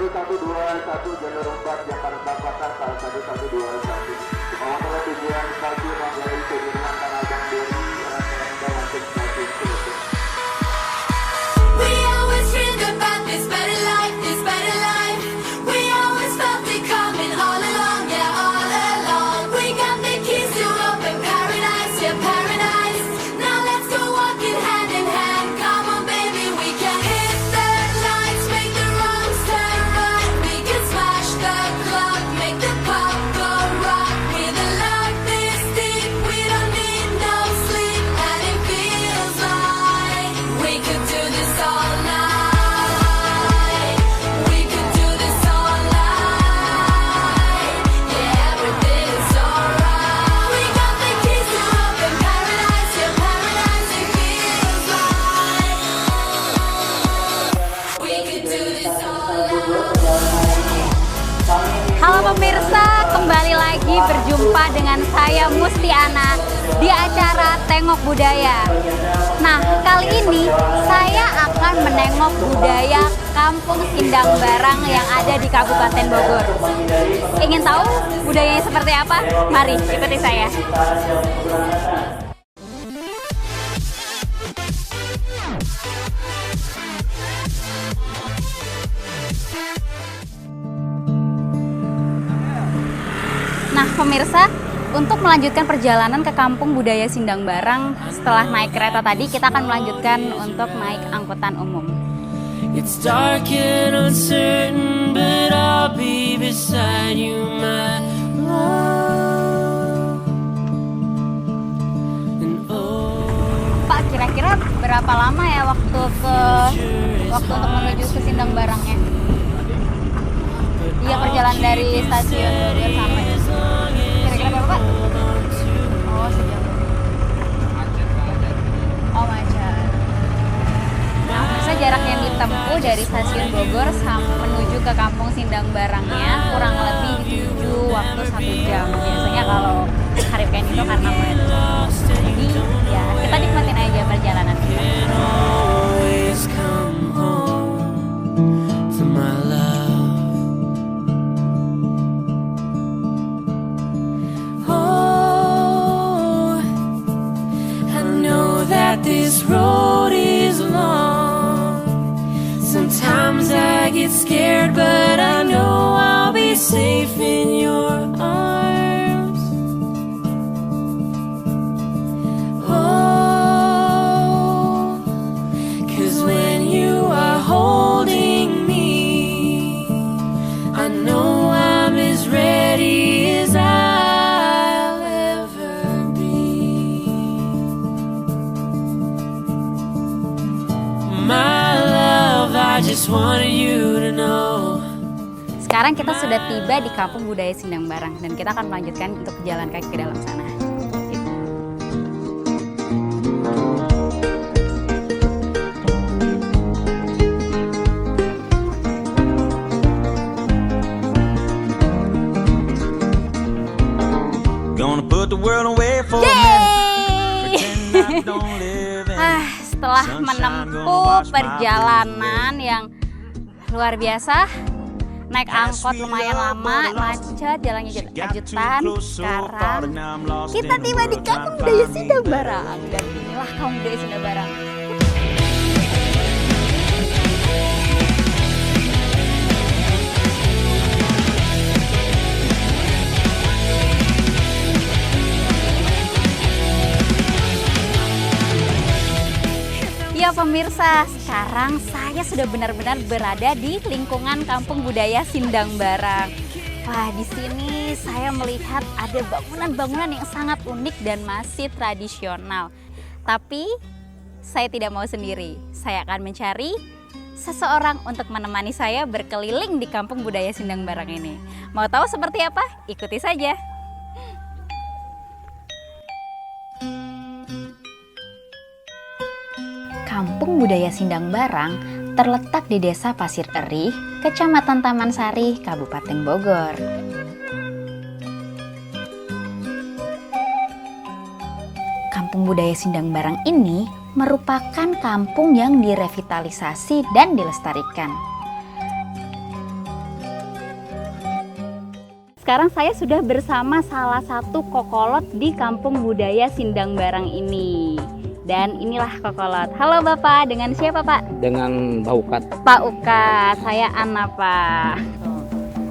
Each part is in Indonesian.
1121 jalur 4 Jakarta Patah 1121. Pengontrol tujuan stasiun Manggarai Sudirman Tanah Abang Duri Rangkaian untuk stasiun Cilegon. We always dreamed about this better life, this better life. We always felt it coming all along, yeah, all along. We got the keys to open paradise, yeah, paradise. Now let's go walking hand in hand. Come on, baby, we can hit the lights, make the wrongs turn right. We can smash the clock, make the pop go rock. With a love this deep, we don't need no sleep, and it feels like we could do this all night. We could do this all night. Yeah, everything's alright. We got the keys to open paradise, yeah, paradise. It feels like we could do this all night. Halo pemirsa, kembali lagi berjumpa dengan saya Mustiana di acara Tengok Budaya. Nah, kali ini saya akan menengok budaya Kampung Sindang Barang yang ada di Kabupaten Bogor. Ingin tahu budayanya seperti apa? Mari ikuti saya. Nah pemirsa, untuk melanjutkan perjalanan ke Kampung Budaya Sindang Barang, setelah naik kereta tadi kita akan melanjutkan untuk naik angkutan umum. It's dark and uncertain, but I'll be beside you, my love. And oh, Pak, kira-kira berapa lama ya waktu untuk menuju ke Sindang Barangnya? Iya, perjalanan dari stasiun Bogor sampai. Kira-kira berapa, Pak? Oh, sejam. Oh, macet. Nah, bisa jarak yang ditempuh dari stasiun Bogor menuju ke Kampung Sindang Barangnya kurang lebih dituju waktu 1 jam. Biasanya kalau hari weekend itu karena macet. Jadi ya kita nikmatin aja perjalanan kita. always come home to my love. Oh, I know that this road is long. Sometimes I get scared, but I know I'll be safe in your arms. Oh, 'cause when you are holding me, I know I'm as ready as I'll ever be. My love, I just wanted you to know. Sekarang kita sudah tiba di Kampung Budaya Sindang Barang dan kita akan melanjutkan untuk jalan kaki ke dalam sana. Gonna put the world away for a minute. Yeay! Pretend I don't live in Setelah menempuh perjalanan yang luar biasa, naik angkot lumayan lama, macet, jalannya kejutan. Sekarang kita tiba di Kampung Budaya Sindang Barang dan inilah Kampung Budaya Sindang Barang. Ya pemirsa, sekarang saya sudah benar-benar berada di lingkungan Kampung Budaya Sindang Barang. Wah, di sini saya melihat ada bangunan-bangunan yang sangat unik dan masih tradisional. Tapi saya tidak mau sendiri. Saya akan mencari seseorang untuk menemani saya berkeliling di Kampung Budaya Sindang Barang ini. Mau tahu seperti apa? Ikuti saja. Kampung Budaya Sindang Barang terletak di Desa Pasir Eri, Kecamatan Taman Sari, Kabupaten Bogor. Kampung Budaya Sindang Barang ini merupakan kampung yang direvitalisasi dan dilestarikan. sekarang saya sudah bersama salah satu kokolot di Kampung Budaya Sindang Barang ini. Dan inilah kokolot. Halo Bapak, dengan siapa Pak? Dengan Baukat. Pak Ukat, saya Anna Pak.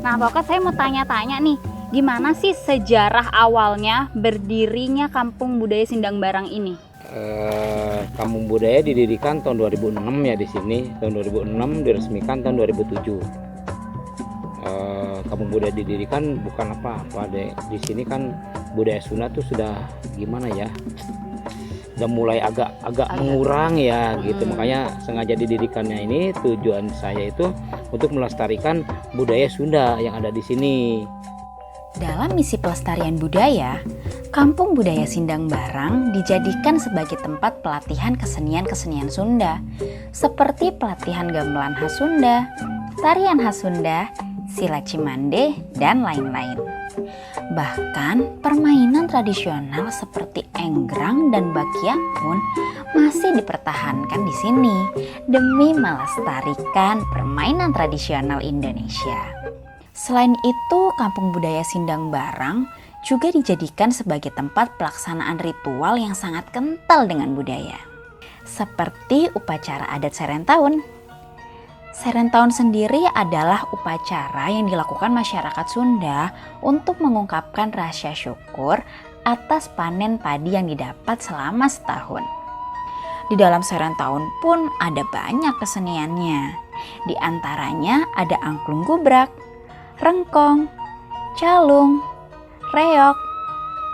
Nah Pak Ukat, saya mau tanya-tanya nih, gimana sih sejarah awalnya berdirinya Kampung Budaya Sindang Barang ini? Kampung Budaya didirikan tahun 2006 ya di sini. Tahun 2006 diresmikan tahun 2007. Kampung Budaya didirikan bukan apa-apa deh. Di sini kan budaya Sunda tuh sudah gimana ya? Udah mulai agak mengurang ya gitu. Makanya sengaja didirikannya ini, tujuan saya itu untuk melestarikan budaya Sunda yang ada di sini. Dalam misi pelestarian budaya, Kampung Budaya Sindang Barang dijadikan sebagai tempat pelatihan kesenian-kesenian Sunda, seperti pelatihan gamelan khas Sunda, tarian khas Sunda, silat cimande, dan lain-lain. Bahkan permainan tradisional seperti enggrang dan bakyak pun masih dipertahankan di sini demi melestarikan permainan tradisional Indonesia. Selain itu, Kampung Budaya Sindang Barang juga dijadikan sebagai tempat pelaksanaan ritual yang sangat kental dengan budaya, seperti upacara adat Serentahun. Serentahun sendiri adalah upacara yang dilakukan masyarakat Sunda untuk mengungkapkan rasa syukur atas panen padi yang didapat selama setahun. Di dalam Serentahun pun ada banyak keseniannya. Di antaranya ada angklung gubrak, rengkong, calung, reok,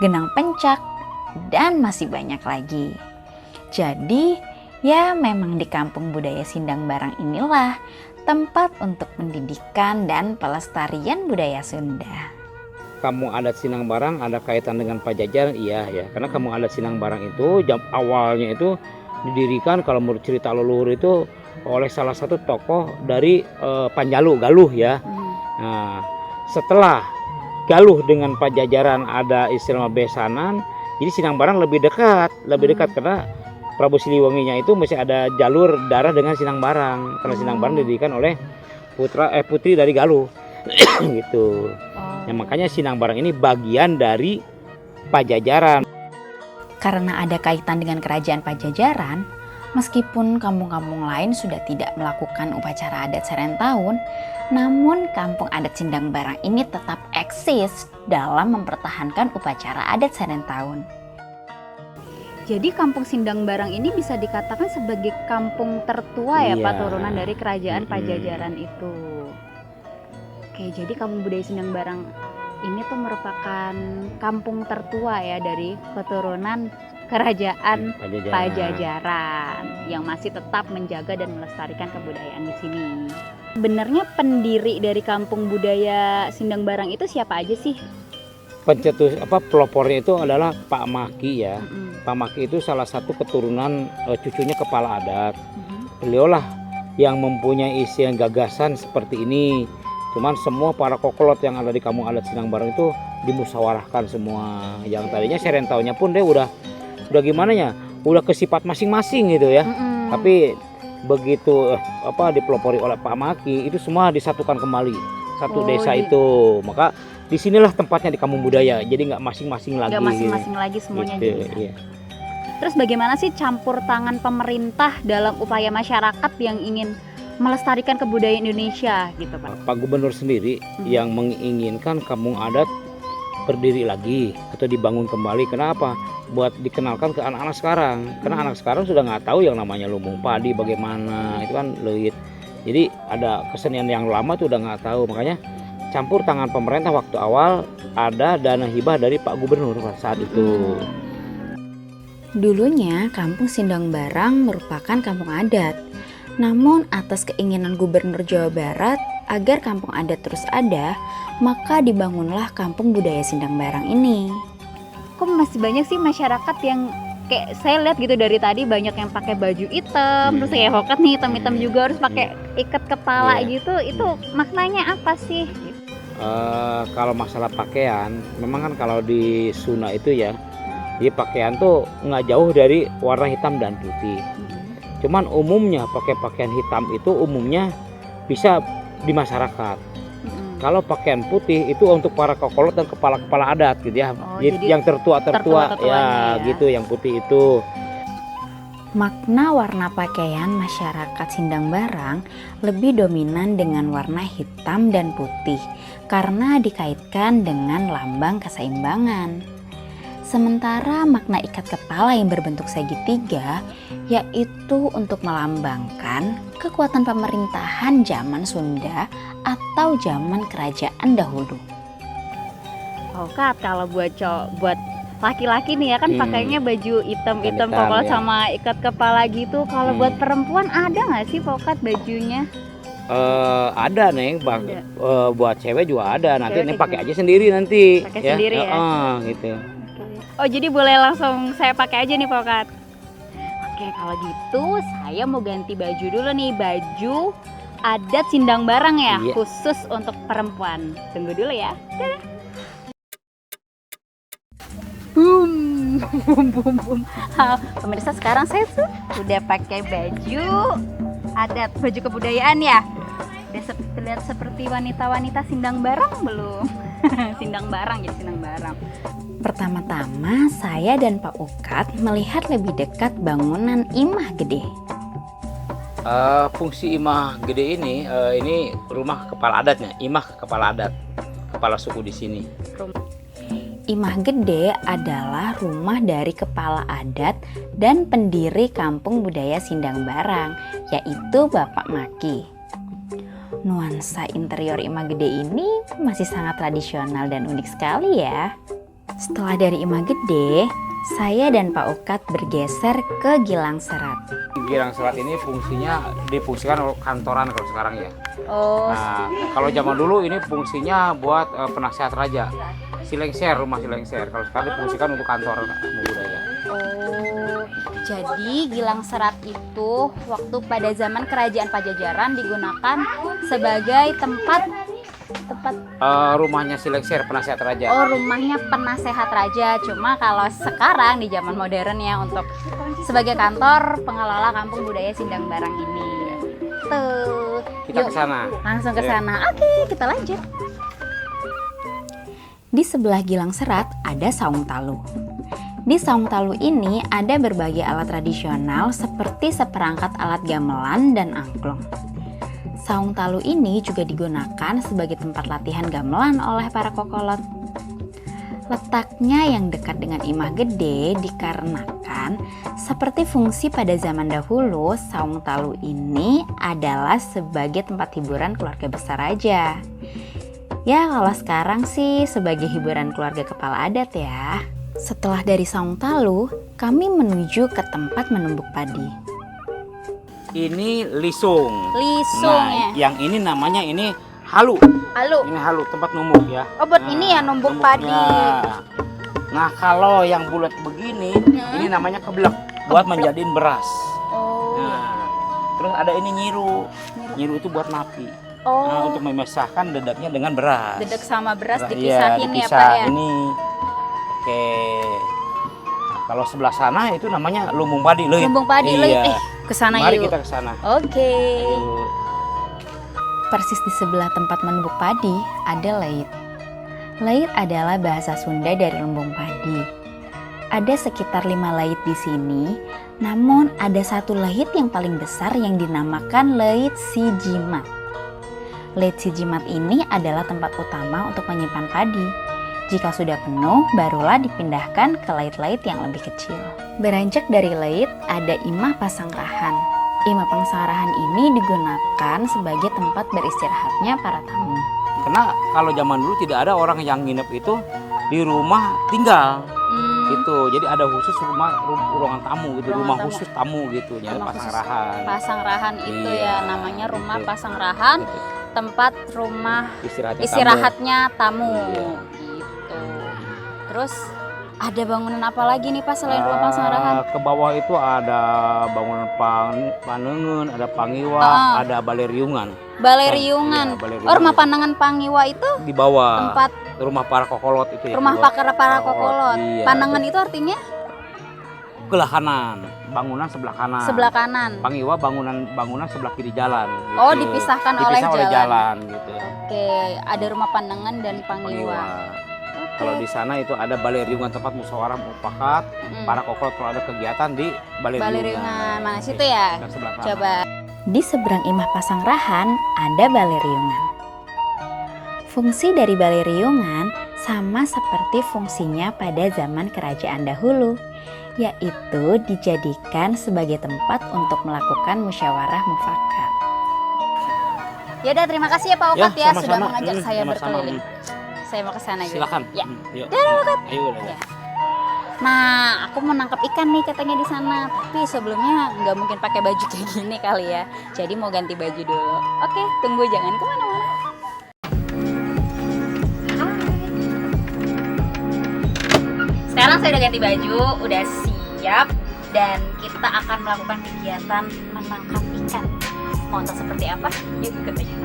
genang pencak, dan masih banyak lagi. Jadi, ya memang di Kampung Budaya Sindang Barang inilah tempat untuk pendidikan dan pelestarian budaya Sunda. Kampung adat Sindang Barang ada kaitan dengan Pajajaran, iya ya. Karena Kampung adat Sindang Barang itu awalnya itu didirikan, kalau menurut cerita leluhur itu oleh salah satu tokoh dari Panjalu, Galuh ya. Nah, setelah Galuh dengan Pajajaran ada istilah besanan, jadi Sindang Barang lebih dekat karena Prabu Siliwanginya itu masih ada jalur darah dengan Sindang Barang, karena Sindang Barang didirikan oleh putri dari Galuh gitu. Ya, makanya Sindang Barang ini bagian dari Pajajaran. Karena ada kaitan dengan kerajaan Pajajaran, meskipun kampung-kampung lain sudah tidak melakukan upacara adat Serentahun, namun Kampung Adat Sindang Barang ini tetap eksis dalam mempertahankan upacara adat Serentahun. Jadi Kampung Sindang Barang ini bisa dikatakan sebagai kampung tertua ya Pak, turunan dari kerajaan Pajajaran itu. Oke, jadi Kampung Budaya Sindang Barang ini tuh merupakan kampung tertua ya dari keturunan kerajaan Pajajaran yang masih tetap menjaga dan melestarikan kebudayaan di sini. Sebenarnya pendiri dari Kampung Budaya Sindang Barang itu siapa aja sih? Pelopornya itu adalah Pak Maki ya. Pak Maki itu salah satu keturunan cucunya kepala adat. Beliaulah yang mempunyai isi gagasan seperti ini. Cuman semua para kokolot yang ada di Kampung Adat Sindang Barang itu dimusyawarahkan semua. Yang tadinya Serentahunnya pun dia udah gimana ya? Udah ke sifat masing-masing gitu ya. Tapi begitu dipelopori oleh Pak Maki, itu semua disatukan kembali satu desa itu. Maka disinilah tempatnya di Kampung Budaya, jadi nggak masing-masing lagi. Nggak masing-masing lagi semuanya gitu, jadi. iya. Terus bagaimana sih campur tangan pemerintah dalam upaya masyarakat yang ingin melestarikan kebudayaan Indonesia gitu Pak? Pak Gubernur sendiri yang menginginkan kampung adat berdiri lagi atau dibangun kembali. Kenapa? Buat dikenalkan ke anak-anak sekarang. Karena anak sekarang sudah nggak tahu yang namanya lumbung padi bagaimana, itu kan leuit. Jadi ada kesenian yang lama tuh udah nggak tahu. Makanya campur tangan pemerintah waktu awal ada dana hibah dari Pak Gubernur saat itu. Dulunya Kampung Sindang Barang merupakan kampung adat. Namun atas keinginan Gubernur Jawa Barat agar kampung adat terus ada, maka dibangunlah Kampung Budaya Sindang Barang ini. Kok masih banyak sih masyarakat yang kayak saya lihat gitu dari tadi, banyak yang pakai baju hitam, terus kayak hokat nih hitam-hitam juga, harus pakai ikat kepala gitu. Itu maknanya apa sih? Kalau masalah pakaian, memang kan kalau di Sunda itu ya, jadi pakaian tuh nggak jauh dari warna hitam dan putih. Cuman umumnya pakai pakaian hitam itu umumnya bisa di masyarakat. kalau pakaian putih itu untuk para kokolot dan kepala-kepala adat gitu ya. Oh, jadi jadi yang tertua-tertua tertua-tuanya ya. gitu, yang putih itu. Makna warna pakaian masyarakat Sindang Barang lebih dominan dengan warna hitam dan putih karena dikaitkan dengan lambang keseimbangan. Sementara makna ikat kepala yang berbentuk segitiga yaitu untuk melambangkan kekuatan pemerintahan zaman Sunda atau zaman kerajaan dahulu. Oh Kak, kalau buat laki-laki nih ya kan pakainya baju hitam-hitam Hitam, pokoknya ya. sama ikat kepala gitu. Kalau buat perempuan ada nggak sih pokat bajunya? Ada nih, buat cewek juga ada. Nanti Cewek ini kayak pakai aja sendiri nanti. Pakai sendiri ya? Gitu. Oh jadi boleh langsung saya pakai aja nih pokat. Oke kalau gitu saya mau ganti baju dulu nih, baju adat Sindang Barang ya, Iya. khusus untuk perempuan. Tunggu dulu ya. Dadah. Boom, boom, boom, boom. Pemirsa sekarang saya tuh udah pakai baju adat, baju kebudayaan ya. Udah terlihat seperti wanita-wanita Sindang Barang belum? Sindang Barang jadi Sindang Barang. Pertama-tama saya dan Pak Ukat melihat lebih dekat bangunan Imah Gede. Fungsi imah gede ini rumah kepala adatnya, imah kepala adat, kepala suku di sini. Imah Gede adalah rumah dari kepala adat dan pendiri Kampung Budaya Sindang Barang, yaitu Bapak Maki. Nuansa interior Imah Gede ini masih sangat tradisional dan unik sekali ya. Setelah dari Imah Gede, saya dan Pak Ukat bergeser ke Gilang Serat. Gilang Serat ini difungsikan kantoran kalau sekarang ya. Oh, Nah, kalau zaman dulu ini fungsinya buat penasehat raja. Silengser, rumah Silengser. Kalau sekarang difungsikan untuk kantor budaya. oh, jadi Gilang Serat itu waktu pada zaman Kerajaan Pajajaran digunakan sebagai tempat Rumahnya Silengser, penasehat raja. oh rumahnya penasehat raja. Cuma kalau sekarang di zaman modern ya untuk sebagai kantor pengelola Kampung Budaya Sindang Barang ini. Tuh, Kita ke sana. langsung ke Ya. sana. Oke, kita lanjut. Di sebelah Gilang Serat ada Saung Talu. Di Saung Talu ini ada berbagai alat tradisional seperti seperangkat alat gamelan dan angklung. Saung Talu ini juga digunakan sebagai tempat latihan gamelan oleh para kokolot. Letaknya yang dekat dengan Imah Gede dikarenakan seperti fungsi pada zaman dahulu, Saung Talu ini adalah sebagai tempat hiburan keluarga besar aja. Ya kalau sekarang sih sebagai hiburan keluarga kepala adat ya. Setelah dari Saung Talu, kami menuju ke tempat menumbuk padi. Ini lisung. Lisung Nah, ya. yang ini namanya ini halu. Halo. Ini halu, tempat numbuk ya. Oh buat ini ya numbuk padi. numbuknya. Nah, kalau yang bulat begini, ini namanya keblek buat menjadiin beras. Oh. Nah, terus ada ini nyiru. Nyiru itu buat napi. Nah, Oh. untuk memisahkan dedaknya dengan beras. Dedek sama beras Iya, dipisahin ya dipisah. Pak ya. Ini. Oke. Nah, kalau sebelah sana itu namanya lumbung padi, Leuit. Lumbung padi, Iya. Leuit. Kesana Mari yuk. kita ke sana. Oke. Yuk. Persis di sebelah tempat menumbuk padi ada leit. Leit adalah bahasa Sunda dari lumbung padi. Ada sekitar 5 leit di sini, namun ada satu leit yang paling besar yang dinamakan Leit Si Jimat. Leit Si Jimat ini adalah tempat utama untuk menyimpan padi. Jika sudah penuh, barulah dipindahkan ke leit-leit yang lebih kecil. Beranjak dari leit, ada Imah Pasanggrahan. Imah Pasanggrahan ini digunakan sebagai tempat beristirahatnya para tamu. Karena kalau zaman dulu tidak ada orang yang nginep itu di rumah tinggal. Gitu. Jadi ada khusus ruangan tamu gitu, Ruangan rumah tamu. khusus tamu gitu, ya Rumah khusus Pasanggrahan. Pasanggrahan itu Iya, ya namanya rumah gitu. Pasanggrahan, Gitu. tempat rumah Istirahatnya istirahatnya tamu. Iya. Gitu. Terus ada bangunan apa lagi nih Pak selain rumah Pasanggrahan? Ke bawah itu ada bangunan Panengen, ada Pangiwa, Ah. ada Balai Riungan. Balai Riungan. Iya, Balai Oh, rumah Riungan. Pandangan Pangiwa itu Di bawah. tempat Rumah para kokolot itu ya. rumah di bawah. pakar para kokolot. Iya, Pandangan itu artinya Sebelah kanan, bangunan sebelah kanan. Sebelah kanan. Pangiwa bangunan sebelah kiri jalan. Gitu. Oh, dipisahkan oleh jalan gitu. Oke, ada rumah pandangan dan Pangiwa. Kalau di sana itu ada Balai Riungan, tempat musyawarah mufakat. Para kokol kalau ada kegiatan di Balai Riungan. Mana situ ya? Dan sebelah kanan. Coba. Di seberang Imah Pasangrahan ada Balai Riungan. Fungsi dari Balai Riungan sama seperti fungsinya pada zaman kerajaan dahulu, yaitu dijadikan sebagai tempat untuk melakukan musyawarah mufakat. Ya udah, terima kasih ya Pak Okat ya, sudah mengajak saya berkeliling. Saya mau ke sana gitu. Silakan. Ya. Yuk. Okat. Ayo. Ya. Nah, aku mau nangkap ikan nih katanya di sana, tapi sebelumnya nggak mungkin pakai baju kayak gini kali ya. Jadi mau ganti baju dulu. Oke, tunggu jangan kemana-mana. Sekarang saya udah ganti baju, udah siap, dan kita akan melakukan kegiatan menangkap ikan. Mau tahu seperti apa? Yuk ikut aja.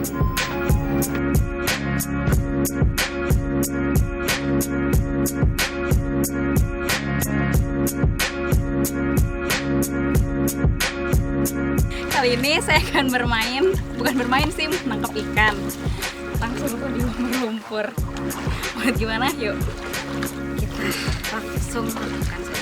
Kali ini saya akan bukan bermain sih, menangkap ikan. Langsung tuh di lumpur. Buat gimana? Yuk. Kita langsung makan saja.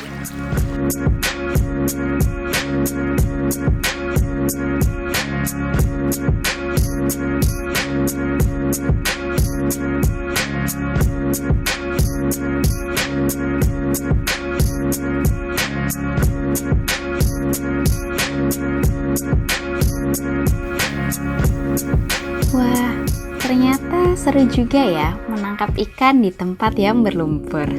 Wah, ternyata seru juga ya menangkap ikan di tempat yang berlumpur.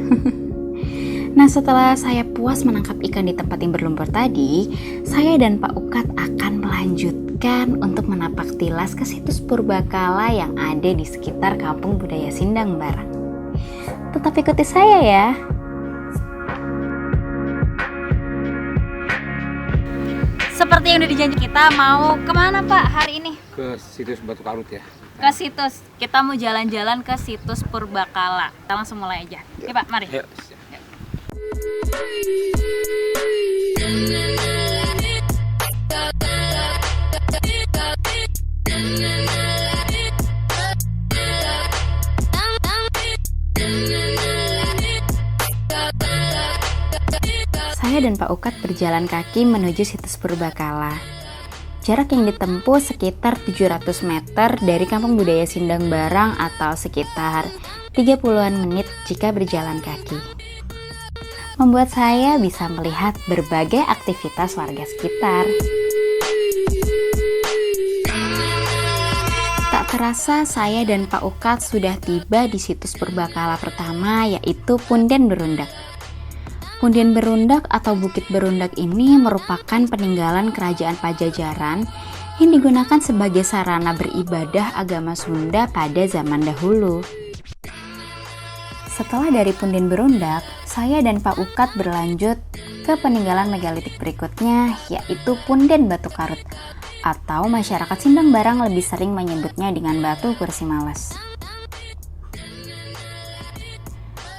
Nah, setelah saya puas menangkap ikan di tempat yang berlumpur tadi, saya dan Pak Ukat akan melanjutkan untuk menapak tilas ke situs purbakala yang ada di sekitar Kampung Budaya Sindang Barang. Tetap ikuti saya ya. Seperti yang udah dijanji, kita mau kemana Pak hari ini? Ke situs Batu Karut ya. Ke situs, kita mau jalan-jalan ke situs purbakala. Kita langsung mulai aja. Nih Pak, mari. Yuk. Saya dan Pak Ukat berjalan kaki menuju situs purbakala. Jarak yang ditempuh sekitar 700 meter dari Kampung Budaya Sindang Barang atau sekitar 30-an menit jika berjalan kaki. Membuat saya bisa melihat berbagai aktivitas warga sekitar. Tak terasa saya dan Pak Ukat sudah tiba di situs purbakala pertama, yaitu Punden Berundak. Punden Berundak atau Bukit Berundak ini merupakan peninggalan kerajaan Pajajaran yang digunakan sebagai sarana beribadah agama Sunda pada zaman dahulu. Setelah dari Punden Berundak, saya dan Pak Ukat berlanjut ke peninggalan megalitik berikutnya, yaitu Punden Batu Karut, atau masyarakat Sindang Barang lebih sering menyebutnya dengan Batu Kursi Males.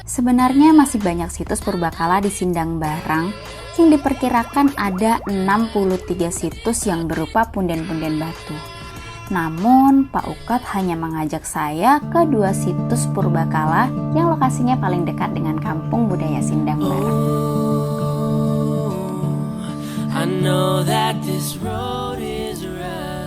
Sebenarnya masih banyak situs purbakala di Sindang Barang yang diperkirakan ada 63 situs yang berupa punden-punden batu. Namun, Pak Ukat hanya mengajak saya ke 2 situs purbakala yang lokasinya paling dekat dengan Kampung Budaya Sindang Barang.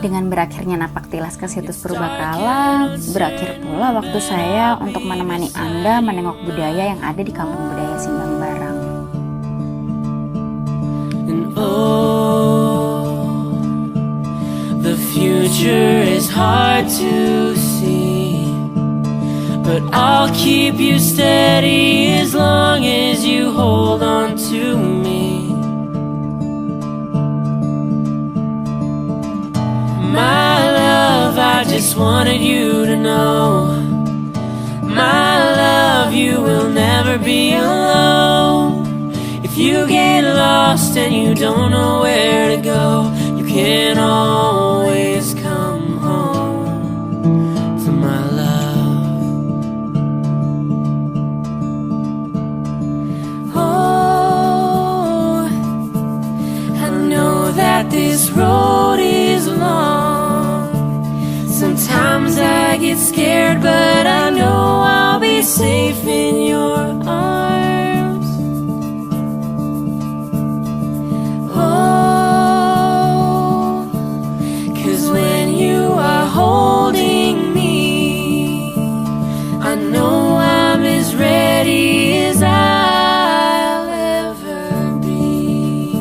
Dengan berakhirnya napak tilas ke situs purbakala, berakhir pula waktu saya untuk menemani Anda menengok budaya yang ada di Kampung Budaya Sindang Barang. The future is hard to see, but I'll keep you steady as long as you hold on to me. My love, I just wanted you to know, my love, you will never be alone. If you get lost and you don't know where to go, you can always come home to my love. Oh, this road is long. Sometimes I get scared, but I know I'll be safe in your arms. Oh, 'cause when you are holding me, I know I'm as ready as I'll ever be.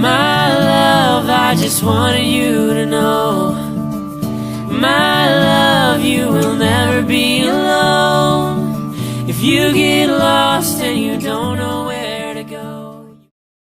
My love, I just wanted you to know, my love, you will never be alone. If you get lost and you don't know